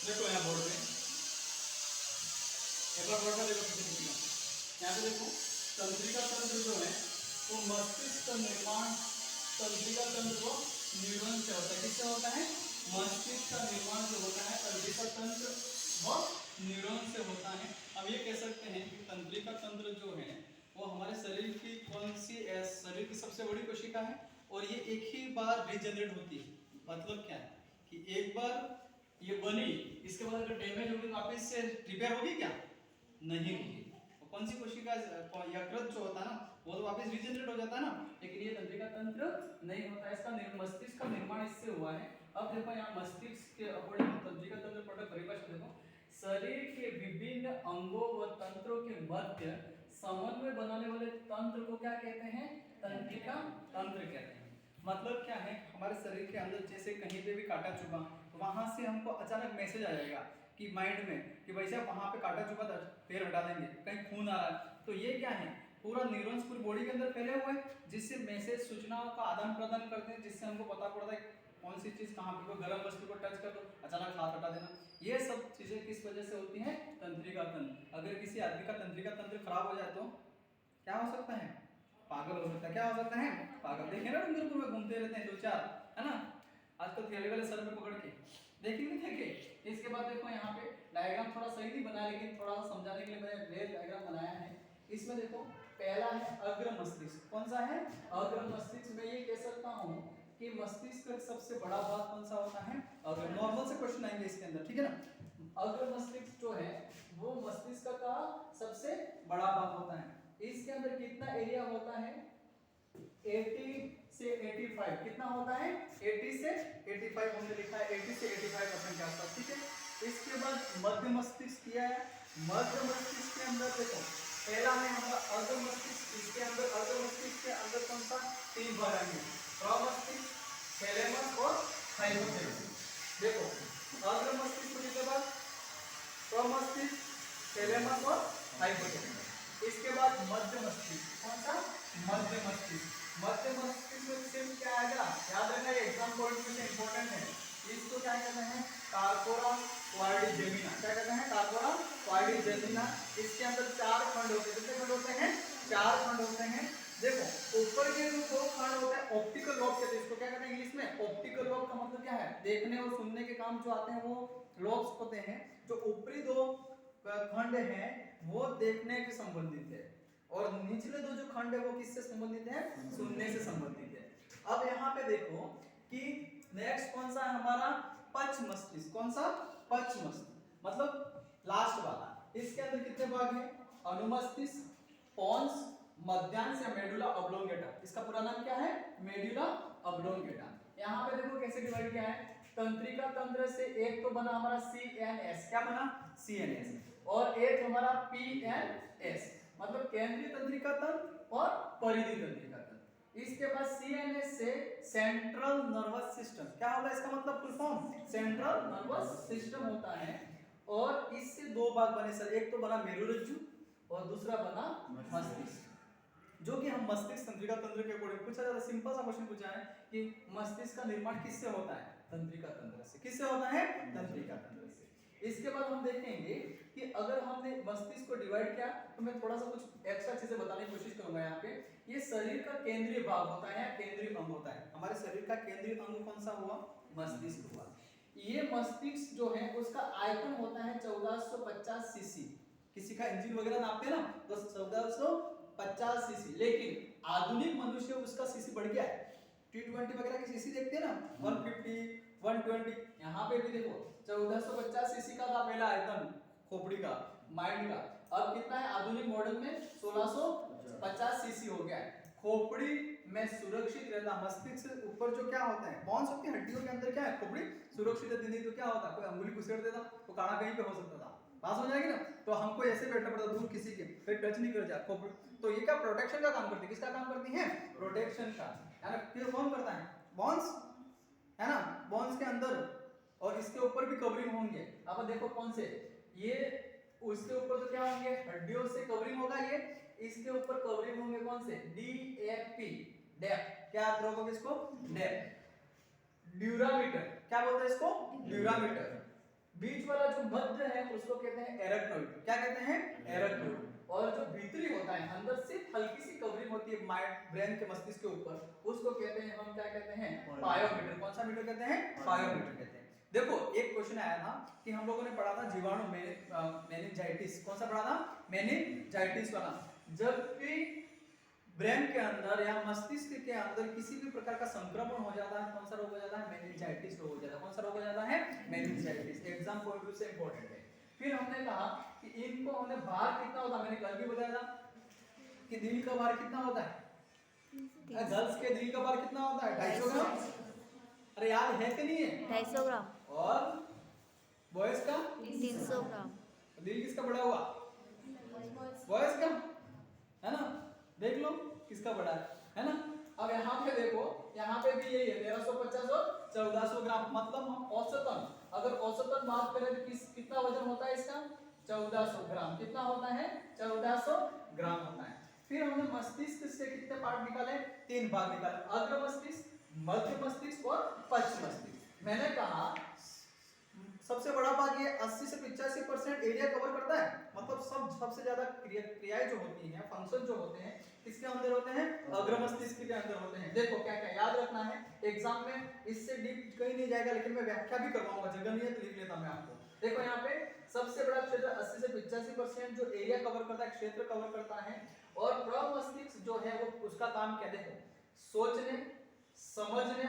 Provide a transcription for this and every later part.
देखो यहाँ बोर्ड पे एक बार बोर्ड का देखो किसी दिखेगा। यहाँ पे देखो तंत्रिका तंत्र जो है वो मस्तिष्क का निर्माण, तंत्रिका तंत्र वो न्यूरॉन से होता है। किससे होता है? मस्तिष्क का निर्माण जो होता है तंत्रिका तंत्र वो न्यूरॉन से होता है। अब ये कह सकते हैं कि तंत्रिका तंत्र जो है वो हमारे शरीर की कौन सी शरीर की सबसे बड़ी कोशिका है और ये एक ही बार रीजनरेट होती है। मतलब क्या है कि एक बार ये बनी, इसके बाद अगर डैमेज होगी वापस से रिपेयर होगी क्या? नहीं होगी। और कौन सी कोशिका यकृत जो होता है ना वो तो वापस रीजनरेट हो जाता है ना, लेकिन ये तंत्रिका तंत्र नहीं होता है। इसका मस्तिष्क का निर्माण इससे हुआ है। अब देखो यहाँ मस्तिष्क के अकॉर्डिंग तंत्रिका तंत्र पढ़कर परिभाषा देखो, शरीर के विभिन्न अंगों व तंत्रों के मध्य समन्वय बनाने वाले तंत्र को क्या कहते हैं? तंत्रिका तंत्र कहते हैं। मतलब क्या है, हमारे शरीर के अंदर जैसे कहीं पे भी काटा चुभा तो वहां से हमको अचानक मैसेज आ जाएगा कि माइंड में कि भाई साहब वहां पे काटा चुभा था, पैर हटा देंगे, कहीं खून आ रहा है, तो ये क्या है, पूरा न्यूरॉन्स पूरी बॉडी के अंदर फैले हुए हैं जिससे मैसेज सूचनाओं का आदान प्रदान करते हैं, जिससे हमको पता पड़ता है कौन सी चीज कहाँ पे, कोई गर्म वस्तु को टच कर दो अचानक हाथ हटा देना। ये सब चीजें किस वजह से होती हैं? तंत्रिका तंत्र। अगर किसी आदमी का तंत्रिका तंत्र खराब हो जाए तो क्या हो सकता है? पागल हो सकता है। क्या हो सकता है? पागल। देखे ना डूंगरपुर में घूमते रहते हैं दो चार, है ना, आजकल थैले वाले सर में पकड़ के देखेंगे देखे। इसके बाद देखो यहाँ पे डायग्राम थोड़ा सही नहीं बना, लेकिन थोड़ा सा समझाने के लिए मैंने रेल डायग्राम बनाया है। इसमें देखो पहला है अग्र मस्तिष्क। कौन सा है? अग्र मस्तिष्क। मैं ये कह सकता हूँ कि मस्तिष्क का सबसे बड़ा भाग कौन सा होता है? अग्र। नॉर्मल से क्वेश्चन आएंगे इसके अंदर, ठीक है ना। अग्र मस्तिष्क जो है वो मस्तिष्क का सबसे बड़ा भाग होता है। इसके अंदर कितना एरिया होता है? 80 से 85। कितना होता है? 80 से 85 हमने लिखा है, 80 से 85% के आसपास, ठीक है। इसके बाद मध्य मस्तिष्क किया है। मध्य मस्तिष्क के अंदर देखो पहला है हमारा अर्ध मस्तिष्क। इसके अंदर अर्ध मस्तिष्क के अंदर कौन सा? 3 भाग आएंगे, प्रमस्तिष्क, थैलेमस और हाइपोथैलेमस। देखो अर्ध मस्तिष्क के बाद प्रमस्तिष्क, थैलेमस और हाइपोथैलेमस। इसके बाद मध्य मस्तिष्क। कौन सा? मध्य मस्तिष्क। मध्य मस्तिष्क में सिर्फ क्या आएगा, याद रखना, ये एग्जाम पॉइंट में से इंपॉर्टेंट है। इसको क्या कहते हैं? Corpora quadrigemina. क्या कहते हैं? Corpora quadrigemina. इसके अंदर 4 खंड होते हैं। कितने खंड होते हैं? 4 खंड होते हैं। देखो ऊपर के जो 2 खंड होते हैं ऑप्टिकल लोब कहते हैं। इसको क्या कहते हैं इंग्लिश में? ऑप्टिकल लोब का मतलब क्या है? देखने और सुनने के काम जो आते हैं वो लोब्स होते हैं। जो ऊपरी 2 खंड हैं वो देखने के संबंधित है और निचले 2 जो खंड है वो किससे संबंधित है? सुनने से संबंधित है। अब यहाँ पे देखो कि नेक्स्ट कौन सा है हमारा? पक्ष मस्तिष्क। कौन सा? पक्ष मस्तिष्क, मतलब लास्ट वाला। इसके अंदर कितने भाग हैं? अनुमस्तिष्क, पोन्स, मध्यांश या मेडुला ऑब्लोंगेटा। इसका पूरा नाम क्या है? Medulla oblongata. यहाँ पे देखो कैसे डिवाइड किया है। तंत्रिका तंत्र से एक तो बना हमारा CNS। क्या बना? CNS। और एक हमारा PNS, मतलब केंद्रीय तंत्रिका तंत्र और परिधि तंत्रिका तंत्र। इसके बाद CNS से सेंट्रल नर्वस सिस्टम। क्या होगा इसका मतलब full form? Central nervous system होता है। और इससे 2 भाग बने सर, एक तो बना मेरुरज्जु और दूसरा बना मस्तिष्क। जो कि हम मस्तिष्क तंत्रिका तंत्र के अकॉर्डिंग पूछा जाता है। सिंपल सा क्वेश्चन पूछा है कि मस्तिष्क का निर्माण किससे होता है? तंत्रिका तंत्र से। किससे होता है? तंत्रिका तंत्र से। इसके बाद हम देखेंगे कि अगर हमने मस्तिष्क को डिवाइड किया तो मैं थोड़ा सा कुछ एक्स्ट्रा चीजें बताने की कोशिश करूंगा। यहाँ पे ये शरीर का केंद्रीय भाग होता है, केंद्रीय अंग होता है। हमारे शरीर का केंद्रीय अंग कौन सा हुआ? मस्तिष्क हुआ। ये मस्तिष्क जो है उसका आयतन होता है 1450 सीसी। किसी का इंजन वगैरह नापते हैं ना तो 1450 सीसी, लेकिन आधुनिक मनुष्य उसका सीसी बढ़ गया है। T20 वगैरह की सीसी देखते हैं ना 150, 120। यहाँ पे भी देखो 1450 सीसी का था पहला आयतन खोपड़ी का, माइंड का। अब कितना है आधुनिक मॉडल में? 1650 सीसी हो गया है। खोपड़ी में सुरक्षित रहता। मस्तिष्क से ऊपर जो क्या होता है, कौन सी हड्डियों के अंदर क्या है? खोपड़ी सुरक्षित रहती। नहीं तो क्या होता, कोई अंगुली घुसेड़ देता तो काड़ा कहीं पे हो सकता था, पास हो जाएगी ना। तो हमको ऐसे बैठना पड़ता दूर किसी के, फिर टच नहीं कर जाए खोपड़ी। तो ये क्या प्रोटेक्शन का काम करती है? किसका काम करती है? प्रोटेक्शन का। है ना। फिर कौन करता है? बोन्स, है ना, बोन्स के अंदर। और इसके ऊपर भी कवरिंग होंगे। अब देखो कौन से, ये उसके ऊपर तो क्या होंगे? हड्डियों से कवरिंग होगा। ये इसके ऊपर कवरिंग होंगे कौन से? DAP, depth. क्या याद रखोगे इसको? डेप्थ। ड्यूरामीटर। क्या बोलते हैं इसको? ड्यूरामीटर। बीच वाला जो मध्य है उसको कहते हैं एरेक्नोइड। क्या कहते हैं? एरेक्नोइड। और जो भीतरी होता है, अंदर सिर्फ हल्की सी कवरिंग होती है माइंड ब्रेन के मस्तिष्क के ऊपर, उसको कहते हैं हम क्या कहते हैं? पायोमीटर। कौन सा मीटर कहते हैं? पायोमीटर कहते हैं। देखो एक क्वेश्चन आया था कि हम लोगों ने पढ़ा था जीवाणु मेनिंजाइटिस। कौन सा पढ़ा था? मेनिंजाइटिस वाला। जब भी ब्रेन के अंदर या मस्तिष्क के अंदर किसी भी प्रकार का संक्रमण हो जाता है, कौन सा रोग हो जाता है? मेनिंजाइटिस रोग हो जाता है। कौन सा रोग हो जाता है? Meningitis. Exam point of view से इंपॉर्टेंट है। फिर हमने कहा कि इनको हमने भार कितना होता है, मैंने कल भी बताया था कि दिल का भार कितना होता है? गर्ल्स के दिल का भार कितना होता है? 250 ग्राम। अरे याद है कि नहीं है? 250 ग्राम। और बॉयज का 300 ग्राम। दिल किसका बड़ा हुआ? बॉयज का, है ना? देख लो किसका बड़ा है ना? अब यहाँ पे देखो, यहाँ पे भी यही है 1350 और 1400 ग्राम। मतलब हम औसतन, अगर औसतन बात करें तो कितना वजन होता है इसका? 1400 ग्राम। कितना होता है? 1400 ग्राम होता है। फिर हमने मस्तिष्क से कितने पार्ट निकाले? 3 भाग निकाले, अग्र मस्तिष्क, मध्य मस्तिष्क और पश्च मस्तिष्क। मैंने कहा सबसे बड़ा भाग ये 80 से 85% एरिया कवर करता है। मतलब सबसे ज्यादा क्रियाएं जो होती हैं, फंक्शन जो होते हैं, किसके अंदर होते हैं? अग्र मस्तिष्क के अंदर होते हैं। देखो क्या क्या याद रखना है, एग्जाम में इससे डीप कहीं नहीं जाएगा, लेकिन मैं व्याख्या भी करवाऊंगा, जगह नहीं है तो लिख लेता मैं आपको। देखो यहाँ पे सबसे बड़ा क्षेत्र 80 से 85% जो एरिया कवर करता है, क्षेत्र कवर करता है। और प्रमस्तिष्क जो है वो उसका काम क्या? देखो सोचने, समझने,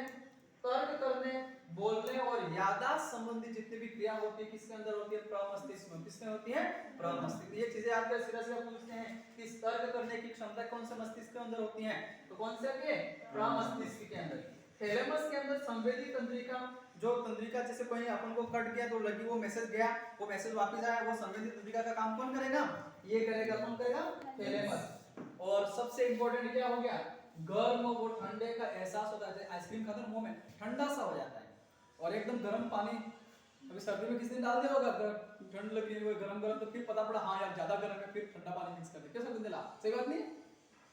तर्क करने, बोलने और याददाश्त संबंधी जितनी भी क्रिया होती है किसके अंदर होती है? प्रमस्तिष्क में। किसमें होती है? प्रमस्तिष्क। ये चीजें आपके सीधा सीधा पूछते हैं कि तर्क करने की क्षमता कौन से मस्तिष्क के अंदर होती है? तो कौन से के? प्रमस्तिष्क के अंदर। थैलेमस के अंदर संवेदी तंत्रिका, जो तंत्रिका जैसे कोई अपन को कट गया तो लगी, वो मैसेज गया, वो मैसेज वापस आया, वो संवेदी तंत्रिका का काम कौन करेगा? ये करेगा। कौन करेगा? थैलेमस। और सबसे इंपॉर्टेंट क्या हो गया? गर्म, वो ठंडे का एहसास होता है। आइसक्रीम खाते मुंह में ठंडा सा हो जाता है, और एकदम गर्म पानी अभी सर्दी में किसी ने डाल दिया होगा, ठंड लगी है गरम गरम, तो फिर पता पड़ा हाँ यार ज्यादा गर्म है, फिर ठंडा पानी मिक्स कर दे। कैसा गुंदेला? सही बात नहीं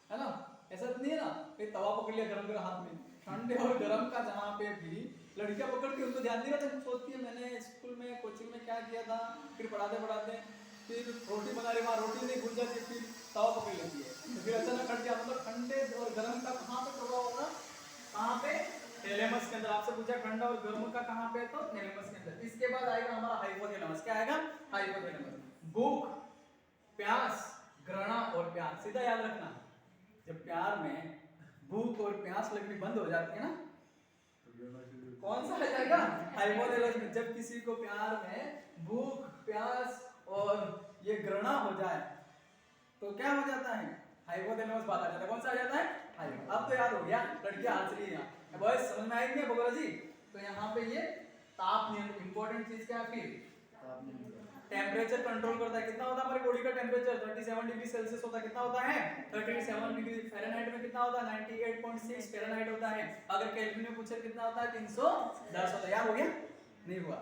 है ना? ऐसा तो नहीं है ना? फिर तवा पकड़ लिया गरम गरम हाथ में, ठंडे और गर्म का जहाँ पे भी लड़कियां पकड़ के, उनको ध्यान नहीं रहता, सोचती है मैंने स्कूल में कोचिंग में क्या किया था, फिर पढ़ाते पढ़ाते फिर रोटी बना रही, वहाँ रोटी नहीं भूल जाती, फिर तवा पकड़ लेती है, तो फिर अचानक कट गया। मतलब ठंडे और गर्म का कहाँ पे प्रभाव होगा? कहाँ पे? थैलेमस के अंदर। आपसे पूछा ठंडा और गर्म का कहाँ पे? तो थैलेमस के अंदर। इसके बाद आएगा हमारा हाइपोथैलेमस। क्या आएगा? हाइपोथैलेमस। भूख, प्यास, घृणा और प्यार। सीधा याद रखना, जब प्यार में भूख और प्यास लगनी बंद हो जाती है ना, कौन सा आ जाएगा? हाइपोथैलेमस में। जब किसी को प्यार में भूख, प्यास और ये घृणा हो जाए तो क्या हो जाता है? हाइपोथैलेमस बात आ जाता है। कौन सा आ जाता है? हाइपो। अब तो याद हो गया, लड़कियां हंस रही है यहाँ। बॉयज समझ में आएगी बगोरा जी? तो यहाँ पे ये ताप नियंत्रण, इंपॉर्टेंट चीज क्या है? फिर टेम्परेचर कंट्रोल करता है। कितना होता है हमारी बॉडी का टेम्परेचर? 37 डिग्री सेल्सियस होता है। कितना होता है? 37 डिग्री। फ़ारेनहाइट में कितना होता है? 98.6 फ़ारेनहाइट होता है। अगर केल्विन में पूछे कितना होता है? 310 होता है। याद हो गया? नहीं हुआ?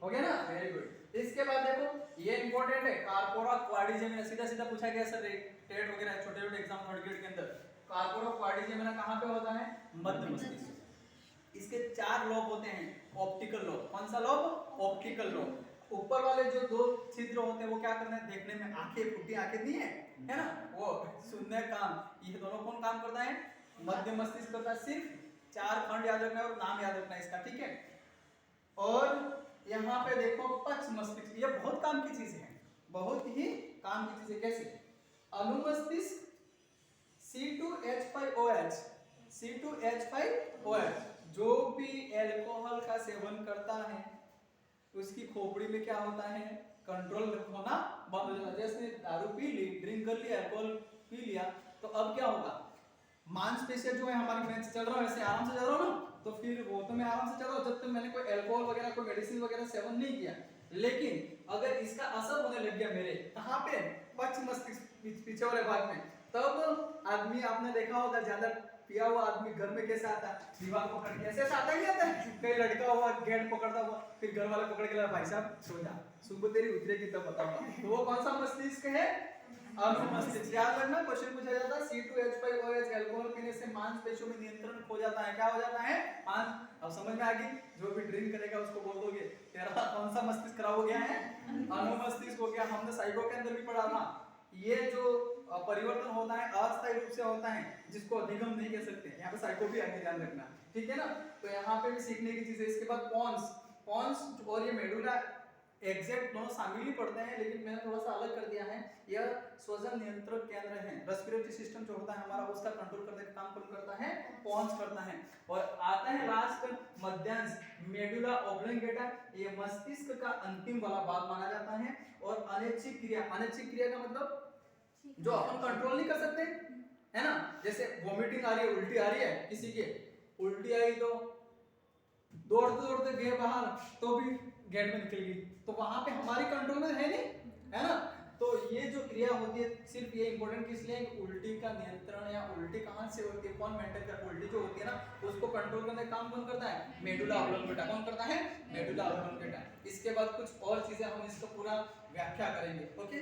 हो गया ना? Very good. इसके बाद देखो ये इंपॉर्टेंट है, कार्पोरा क्वाड्रिजेमिना। सीधा सीधा पूछा गया सर टेट वगैरह छोटे छोटे एग्जाम थर्ड ग्रेड के अंदर। कार्पोरा क्वाड्रिजेमिना कहाँ पे होता है? मध्य मस्तिष्क। इसके 4 लोब होते हैं। Optical lobe. कौन सा लोब? Optical lobe. ऊपर वाले जो 2 छिद्र होते हैं वो क्या करते हैं? देखने में, आंखें, फुटी आंखें नहीं है ना, वो सुनने काम, ये दोनों कौन काम करता है? मध्य मस्तिष्क करता है। सिर्फ 4 खंड याद रखना है और नाम याद रखना है इसका, ठीक है? और यहाँ पे देखो पक्ष मस्तिष्क, ये बहुत काम की चीज है, बहुत ही काम की चीज है। कैसे? अनुमस्तिष्क C2H5OH, C2H5OH जो भी अल्कोहल का सेवन करता है उसकी खोपड़ी में क्या होता है? कंट्रोल होना बंद हो जाता है। जैसे दारू पी ली, ड्रिंक कर लिया, अल्कोहल पी लिया, तो अब क्या होगा? मांसपेशियां जो है हमारी, मैं चल रहा हूँ ऐसे आराम से चल रहा हूँ ना, तो फिर वो तो मैं आराम से चल रहा हूँ जब तक मैंने कोई अल्कोहल वगैरह, कोई मेडिसिन वगैरह सेवन नहीं किया। लेकिन अगर इसका असर होने लग गया मेरे, कहाँ पे? पक्ष मस्तिष्क पीछे वाले भाग में, तब आदमी, आपने देखा होगा ज्यादा पिया हुआ आदमी घर में कैसे आता है? दीवार पकड़ के ऐसे आता ही आता है। कई लड़का हुआ गेट पकड़ता हुआ, फिर घर वाले पकड़ के ला, भाई साहब सो जा, सुबह तेरी उतरेगी तब बताऊंगा। तो वो कौन सा मस्तिष्क है? अनुमस्तिष्क। याद रखना, क्वेश्चन पूछा जाता है C2H5OH अल्कोहल पीने से मांसपेशियों में नियंत्रण खो जाता है। क्या हो जाता है? अब समझ में आ गई? जो भी ड्रिंक करेगा उसको बोल दोगे तेरा कौन सा सा मस्तिष्क खराब हो गया है? अनुमस्तिष्क हो गया। हमने साइको के अंदर भी पढ़ा था, ये जो परिवर्तन होता है अस्थायी रूप से होता है, जिसको अधिगम नहीं कह सकते। यहाँ पे साइको भी आगे ध्यान रखना, ठीक है ना। तो यहाँ पे भी सीखने की चीज है। इसके बाद पॉन्स और ये मेडुला एग्जैक्ट दोनों शामिल ही पड़ते हैं, लेकिन मैंने थोड़ा सा अलग कर दिया है। यह स्वजन नियंत्रण केंद्र है। रेस्पिरेटरी सिस्टम जो होता है हमारा, उसका कंट्रोल करने का काम कौन करता है? पॉन्स करता है। और आता है लास्ट मध्यांश मेडुला ऑब्लिंगेटा। ये मस्तिष्क का अंतिम वाला भाग माना जाता है। और अनैच्छिक क्रिया का मतलब जो अपन कंट्रोल नहीं कर सकते, है ना। जैसे वॉमिटिंग आ रही है, उल्टी आ रही है, किसी के उल्टी आई तो दौड़ते दौड़ते गए बाहर, तो भी गेट में निकल गई, तो वहां पे हमारी कंट्रोल में है नहीं, है ना। तो ये जो क्रिया होती है, सिर्फ ये इंपॉर्टेंट किस लिए है कि उल्टी का नियंत्रण या उल्टी कहां से होती है, कौन मेंटेन करता है। उल्टी जो होती है ना, उसको कंट्रोल करने का काम कौन करता है? मेडुला ऑब्लिंगेटा। कौन करता है? मेडुला ऑब्लिंगेटा। इसके बाद कुछ और चीजें हम इसका पूरा व्याख्या करेंगे, ओके।